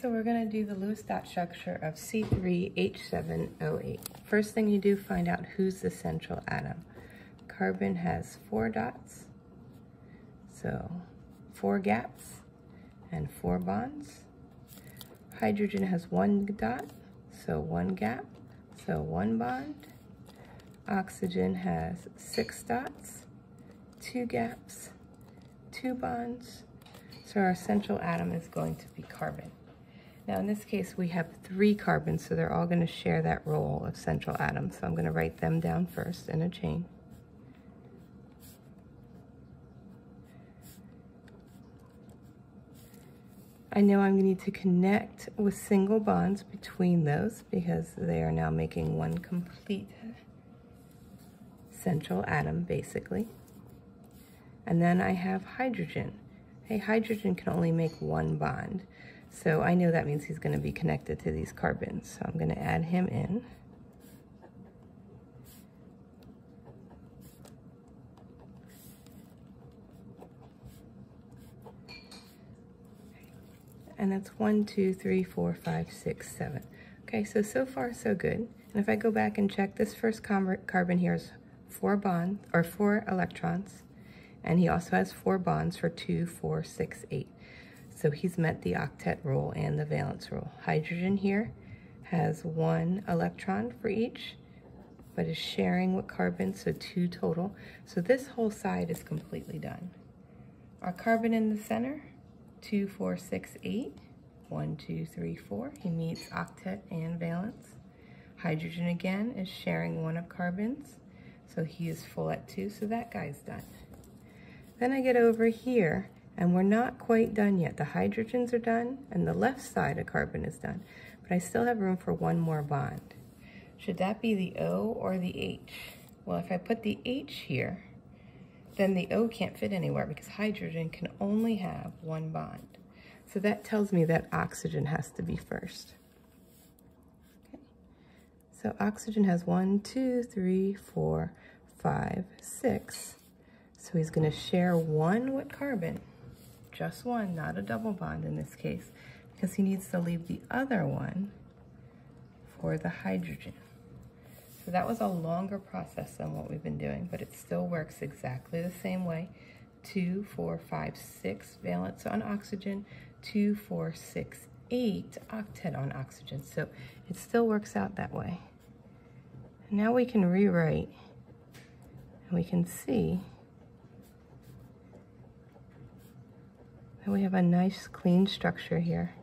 So we're going to do the Lewis dot structure of C3H7OH. First thing you do, find out who's the central atom. Carbon has 4 dots, so 4 gaps and 4 bonds. Hydrogen has 1 dot, so 1 gap, so 1 bond. Oxygen has 6 dots, 2 gaps, 2 bonds. So our central atom is going to be carbon. Now in this case we have 3 carbons, so they're all going to share that role of central atom. So I'm going to write them down first in a chain. I know I'm going to need to connect with single bonds between those because they are now making one complete central atom basically. And then I have hydrogen. Hey, hydrogen can only make 1 bond. So I know that means he's going to be connected to these carbons. So I'm going to add him in. And that's 1, 2, 3, 4, 5, 6, 7. Okay, so far so good. And if I go back and check, this first carbon here is 4 bonds, or 4 electrons. And he also has 4 bonds for 2, 4, 6, 8. So he's met the octet rule and the valence rule. Hydrogen here has 1 electron for each, but is sharing with carbon, so 2 total. So this whole side is completely done. Our carbon in the center, 2, 4, 6, 8. 1, 2, 3, 4. He meets octet and valence. Hydrogen again is sharing 1 of carbons, so he is full at 2, so that guy's done. Then I get over here, and we're not quite done yet. The hydrogens are done, and the left side of carbon is done, but I still have room for 1 more bond. Should that be the O or the H? Well, if I put the H here, then the O can't fit anywhere because hydrogen can only have 1 bond. So that tells me that oxygen has to be first. Okay. So oxygen has 1, 2, 3, 4, 5, 6. So he's going to share 1 with carbon. Just 1, not a double bond in this case, because he needs to leave the other one for the hydrogen. So that was a longer process than what we've been doing, but it still works exactly the same way. 2, 4, 5, 6 valence on oxygen, 2, 4, 6, 8 octet on oxygen. So it still works out that way. And now we can rewrite, and we can see that we have a nice clean structure here.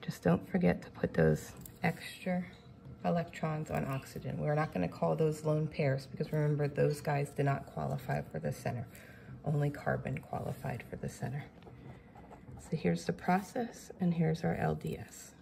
Just don't forget to put those extra electrons on oxygen. We're not going to call those lone pairs because remember, those guys did not qualify for the center. Only carbon qualified for the center. So here's the process, and here's our LDS.